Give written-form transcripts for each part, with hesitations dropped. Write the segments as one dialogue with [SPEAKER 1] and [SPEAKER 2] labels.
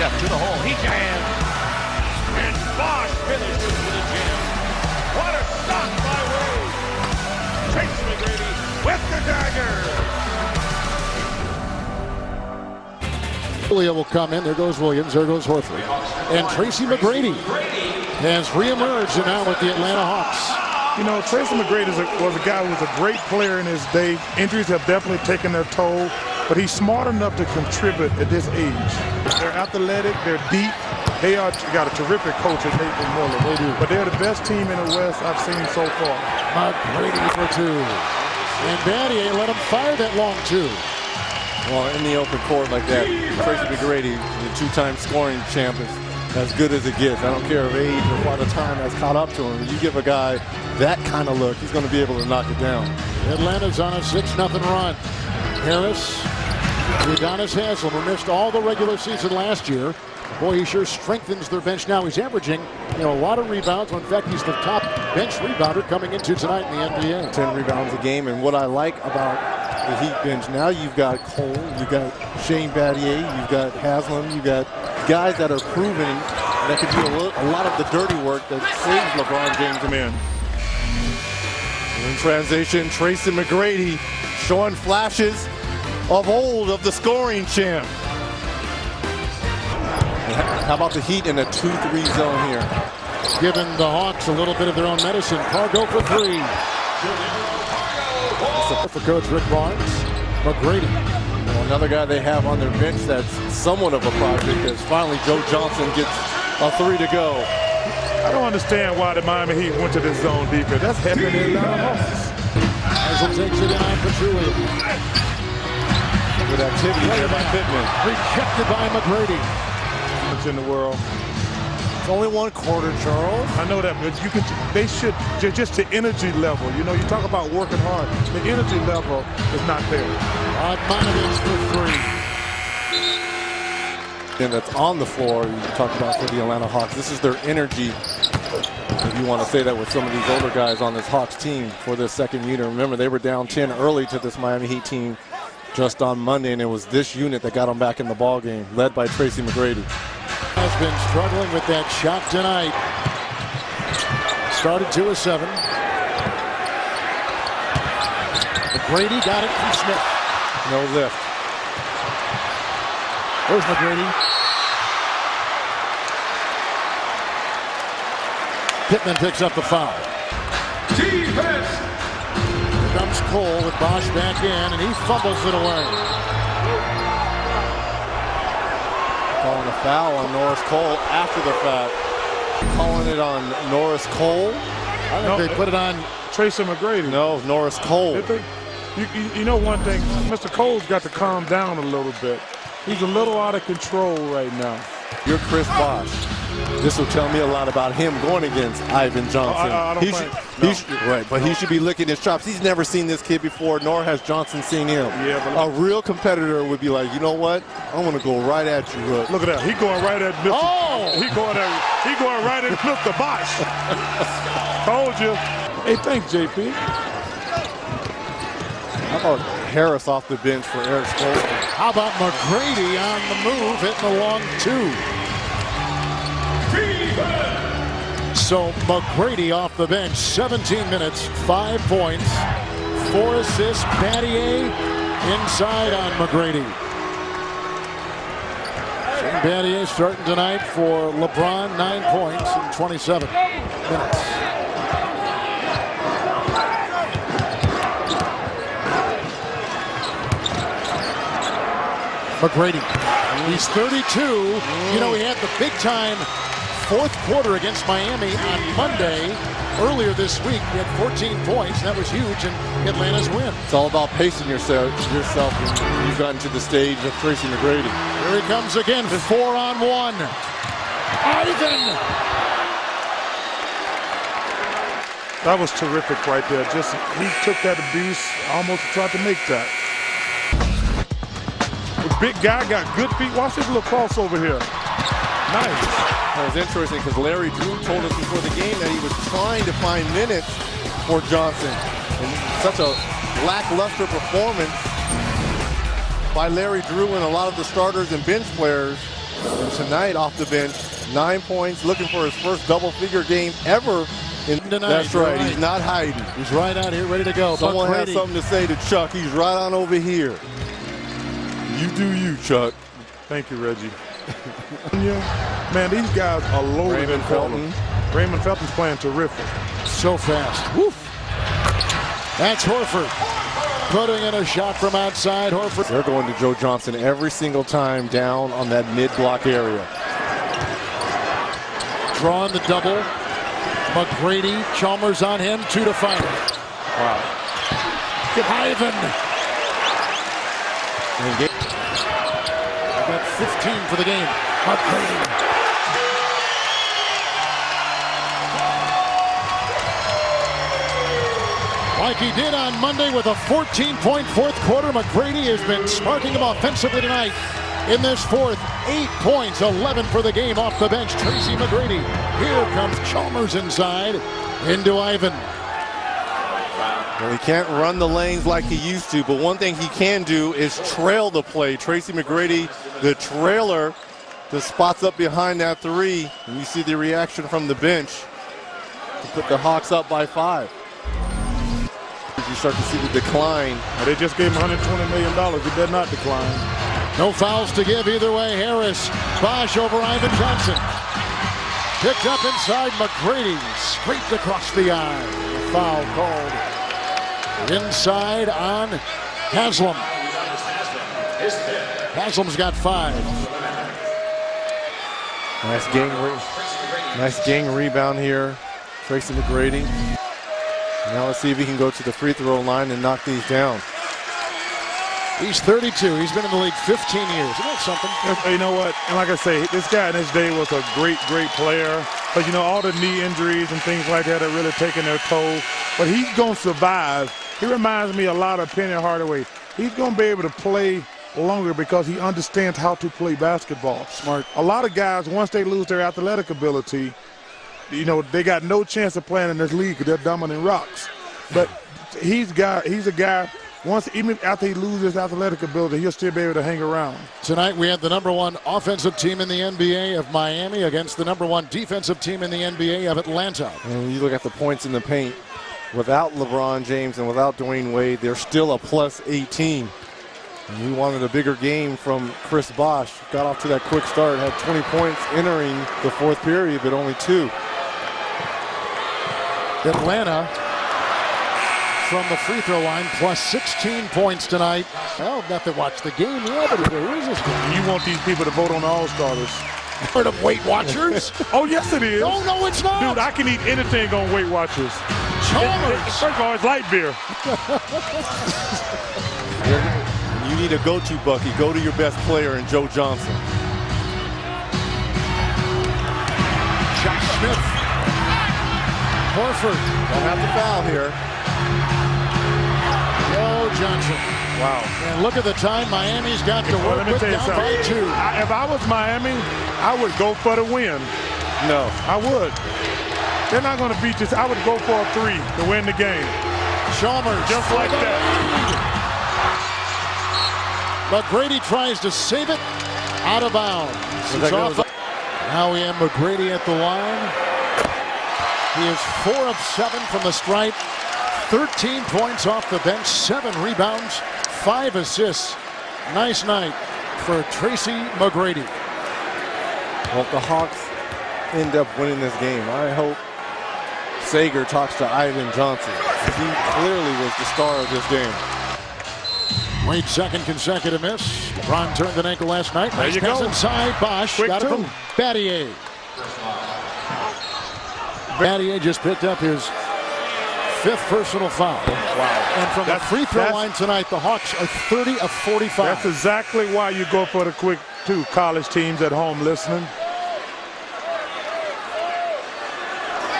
[SPEAKER 1] step to the hole. He jams. And Bosch finishes with a jam. What a shot by Wade. Tracy McGrady with the dagger.
[SPEAKER 2] Julia will come in. There goes Williams. There goes Horford. And Tracy McGrady has reemerged and now with the Atlanta Hawks.
[SPEAKER 3] You know, Tracy McGrady was a guy who was a great player in his day. Injuries have definitely taken their toll, but he's smart enough to contribute at this age. They're athletic, they're deep. They got a terrific coach in Nathan Miller. They do. But they're the best team in the West I've seen so far.
[SPEAKER 2] McGrady for two. And Battier let him fire that long two.
[SPEAKER 4] Well, in the open court like that, Tracy McGrady, the two-time scoring champ, is as good as it gets. I don't care if age or what the time has caught up to him. You give a guy that kind of look, he's going to be able to knock it down.
[SPEAKER 2] Atlanta's on a 6-0 run. Harris, Udonis Haslem, who missed all the regular season last year. Boy, he sure strengthens their bench now. He's averaging, a lot of rebounds. In fact, he's the top bench rebounder coming into tonight in the NBA.
[SPEAKER 4] 10 rebounds a game. And what I like about the Heat bench, now you've got Cole, you've got Shane Battier, you've got Haslem, you've got guys that are proven that can do a lot of the dirty work that saves LeBron James a man. In transition, Tracy McGrady showing flashes of old of the scoring champ. How about the Heat in a 2-3 zone here?
[SPEAKER 2] Giving the Hawks a little bit of their own medicine. Cargo for three. For Coach Rick Barnes, McGrady.
[SPEAKER 4] Well, another guy they have on their bench that's somewhat of a project is finally Joe Johnson gets a three to go.
[SPEAKER 3] I don't understand why the Miami Heat went to this zone defense. That's heavy in the Atlanta Hawks.
[SPEAKER 2] As it takes it on for Julia.
[SPEAKER 4] Good activity there by Pittman.
[SPEAKER 2] Rejected by McGrady.
[SPEAKER 3] In the world.
[SPEAKER 4] It's only one quarter, Charles.
[SPEAKER 3] I know that, but they should, just the energy level. You talk about working hard. The energy level is not there.
[SPEAKER 2] Bogdanovich for three.
[SPEAKER 4] And that's on the floor, you talked about for the Atlanta Hawks. This is their energy. If you want to say that with some of these older guys on this Hawks team for this second unit. Remember, they were down 10 early to this Miami Heat team just on Monday, and it was this unit that got them back in the ball game, led by Tracy McGrady.
[SPEAKER 2] Has been struggling with that shot tonight. Started 2-7. McGrady got it from Smith.
[SPEAKER 4] No lift.
[SPEAKER 2] There's McGrady. Pittman picks up the foul.
[SPEAKER 1] Defense.
[SPEAKER 2] Here comes Cole with Bosch back in, and he fumbles it away.
[SPEAKER 4] Calling a foul on Norris Cole after the fact. Calling it on Norris Cole.
[SPEAKER 2] I think they put it on
[SPEAKER 3] Tracy McGrady.
[SPEAKER 4] No, Norris Cole.
[SPEAKER 3] You know one thing, Mr. Cole's got to calm down a little bit. He's a little out of control right now.
[SPEAKER 4] You're Chris Bosch. This will tell me a lot about him going against Ivan Johnson. Right, but he should be licking his chops. He's never seen this kid before, nor has Johnson seen him.
[SPEAKER 3] Yeah, but
[SPEAKER 4] a real competitor would be like, you know what? I want to go right at you.
[SPEAKER 3] Look at that. He going right at Mr.
[SPEAKER 2] Oh!
[SPEAKER 3] He going right at Mr. Bosch. Told you. Hey, thanks, JP.
[SPEAKER 4] How about Harris off the bench for Eric Spoelstra?
[SPEAKER 2] How about McGrady on the move, hitting a long two. So McGrady off the bench, 17 minutes, 5 points, 4 assists. Battier inside on McGrady. Shane Battier starting tonight for LeBron, 9 points in 27 minutes. McGrady, he's 32. He had the big time fourth quarter against Miami on Monday. Earlier this week, he had 14 points. That was huge in Atlanta's win.
[SPEAKER 4] It's all about pacing yourself when you've gotten to the stage of Tracy McGrady.
[SPEAKER 2] Here he comes again, 4-on-1. Ivan!
[SPEAKER 3] That was terrific right there. He took that abuse, almost tried to make that. The big guy got good feet. Watch this little crossover here. Nice.
[SPEAKER 4] It was interesting because Larry Drew told us before the game that he was trying to find minutes for Johnson. And such a lackluster performance by Larry Drew and a lot of the starters and bench players And tonight off the bench, 9 points, looking for his first double-figure game ever.
[SPEAKER 2] Tonight,
[SPEAKER 4] that's right. He's not hiding.
[SPEAKER 2] He's right out here, ready to go.
[SPEAKER 4] Someone has something to say to Chuck. He's right on over here. You do you, Chuck.
[SPEAKER 3] Thank you, Reggie. Man, these guys are loaded in Felton. Raymond Felton's playing terrific.
[SPEAKER 2] So fast. Woof. That's Horford. Putting in a shot from outside. Horford.
[SPEAKER 4] They're going to Joe Johnson every single time down on that mid-block area.
[SPEAKER 2] Drawing the double. McGrady. Chalmers on him. 2 to 5.
[SPEAKER 4] Wow.
[SPEAKER 2] Ivan. Got 15 for the game. McGrady. Like he did on Monday with a 14-point fourth quarter, McGrady has been sparking them offensively tonight. In this fourth, 8 points, 11 for the game off the bench. Tracy McGrady. Here comes Chalmers inside into Ivan.
[SPEAKER 4] Well, he can't run the lanes like he used to, but one thing he can do is trail the play. Tracy McGrady, the trailer, the spots up behind that three. And you see the reaction from the bench to put the Hawks up by 5. You start to see the decline.
[SPEAKER 3] They just gave him $120 million. He better not decline.
[SPEAKER 2] No fouls to give either way. Harris, Bosch over Ivan Johnson. Picked up inside McGrady, scraped across the eye. A foul called inside on Haslam. Haslam's got 5.
[SPEAKER 4] Nice gang rebound here. Tracy McGrady. Now let's see if he can go to the free throw line and knock these down.
[SPEAKER 2] He's 32. He's been in the league 15 years. Isn't that something?
[SPEAKER 3] You know what? And like I say, this guy in his day was a great, great player. But, you know, all the knee injuries and things like that are really taking their toll. But he's going to survive. He reminds me a lot of Penny Hardaway. He's going to be able to play longer because he understands how to play basketball.
[SPEAKER 2] Smart.
[SPEAKER 3] A lot of guys, once they lose their athletic ability, you know, they got no chance of playing in this league because they're dumber than rocks. But he's a guy, once, even after he loses his athletic ability, he'll still be able to hang around.
[SPEAKER 2] Tonight we have the #1 offensive team in the NBA of Miami against the #1 defensive team in the NBA of Atlanta.
[SPEAKER 4] And when you look at the points in the paint, without LeBron James and without Dwayne Wade, they're still a plus 18. And we wanted a bigger game from Chris Bosh. Got off to that quick start, had 20 points entering the fourth period, but only 2.
[SPEAKER 2] Atlanta from the free throw line plus 16 points tonight. Well, not to watch the game yet, but who is this game?
[SPEAKER 3] You want these people to vote on the All-Starters.
[SPEAKER 2] Heard of Weight Watchers?
[SPEAKER 3] Oh, yes, it is.
[SPEAKER 2] No, it's not.
[SPEAKER 3] Dude, I can eat anything on Weight Watchers.
[SPEAKER 2] Chalmers.
[SPEAKER 3] First of all, it's light beer.
[SPEAKER 4] You need a go-to, Bucky. Go to your best player in Joe Johnson.
[SPEAKER 2] Josh Smith. Horford.
[SPEAKER 4] Don't have to foul here.
[SPEAKER 2] Joe Johnson.
[SPEAKER 3] Wow.
[SPEAKER 2] And look at the time Miami's got to work
[SPEAKER 3] Let me
[SPEAKER 2] with,
[SPEAKER 3] tell you
[SPEAKER 2] down
[SPEAKER 3] something.
[SPEAKER 2] by 2.
[SPEAKER 3] If I was Miami, I would go for the win.
[SPEAKER 4] No.
[SPEAKER 3] I would. They're not going to beat this. I would go for a 3 to win the game.
[SPEAKER 2] Chalmers.
[SPEAKER 3] Just like that.
[SPEAKER 2] McGrady tries to save it out of bounds. Now we have McGrady at the line. He is 4 of 7 from the stripe. 13 points off the bench, 7 rebounds, 5 assists. Nice night for Tracy McGrady.
[SPEAKER 4] Well, if the Hawks end up winning this game, I hope Sager talks to Ivan Johnson. He clearly was the star of this game.
[SPEAKER 2] Wade's second consecutive miss. LeBron turned an ankle last night.
[SPEAKER 3] There you
[SPEAKER 2] pass
[SPEAKER 3] go.
[SPEAKER 2] Inside, Bosch
[SPEAKER 3] Quick
[SPEAKER 2] got it
[SPEAKER 3] two.
[SPEAKER 2] from Battier. Battier just picked up his 5th personal foul.
[SPEAKER 3] Wow.
[SPEAKER 2] And from the free throw line tonight, the Hawks are 30 of 45.
[SPEAKER 3] That's exactly why you go for the quick 2, college teams at home listening.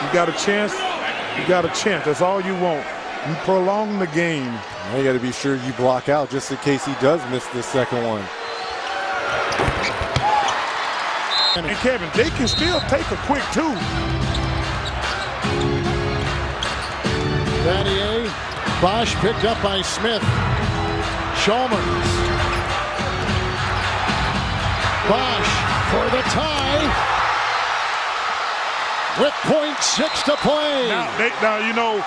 [SPEAKER 3] You got a chance. You got a chance. That's all you want. You prolong the game.
[SPEAKER 4] Now you got to be sure you block out just in case he does miss this second one.
[SPEAKER 3] And Kevin, they can still take a quick 2.
[SPEAKER 2] Battier, Bosch picked up by Smith. Chalmers. Bosch tie with .6 to play.
[SPEAKER 3] Now, you know,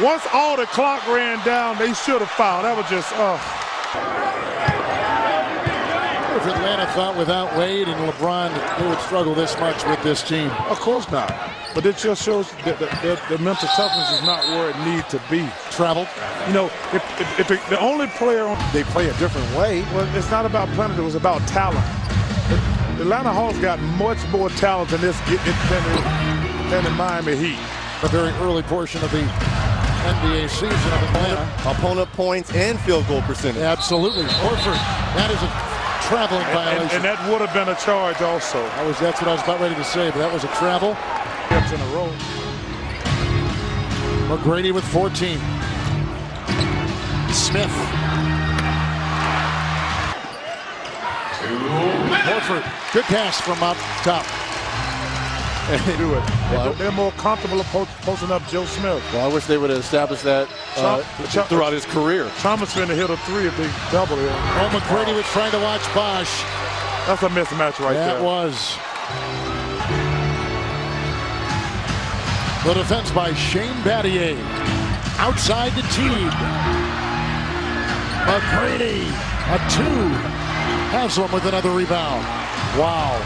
[SPEAKER 3] once all the clock ran down, they should have fouled. That was just,
[SPEAKER 2] If Atlanta thought without Wade and LeBron they would struggle this much with this team.
[SPEAKER 3] Of course not. But it just shows that the mental toughness is not where it needs to be.
[SPEAKER 2] Travel.
[SPEAKER 3] You know, if the only player they play a different way, well, it's not about playing. It was about talent. The Atlanta Hawks got much more talent than than the Miami Heat.
[SPEAKER 2] A very early portion of the NBA season of Atlanta.
[SPEAKER 4] Opponent points and field goal percentage.
[SPEAKER 2] Absolutely. Horford. That is a traveling violation.
[SPEAKER 3] And that would have been a charge also.
[SPEAKER 2] That's what I was about ready to say, but that was a travel.
[SPEAKER 3] Steps in a row.
[SPEAKER 2] McGrady with 14. Smith. Horford. Good pass from up top.
[SPEAKER 3] Do it. They're more comfortable posting up Joe Smith.
[SPEAKER 4] Well, I wish they would have established that throughout his career.
[SPEAKER 3] Thomas finna hit a 3 if they double it.
[SPEAKER 2] Oh, McGrady was trying to watch Bosch.
[SPEAKER 3] That's a mismatch right there.
[SPEAKER 2] That was. The defense by Shane Battier. Outside to Teague. McGrady, a 2. Haslam with another rebound. Wow.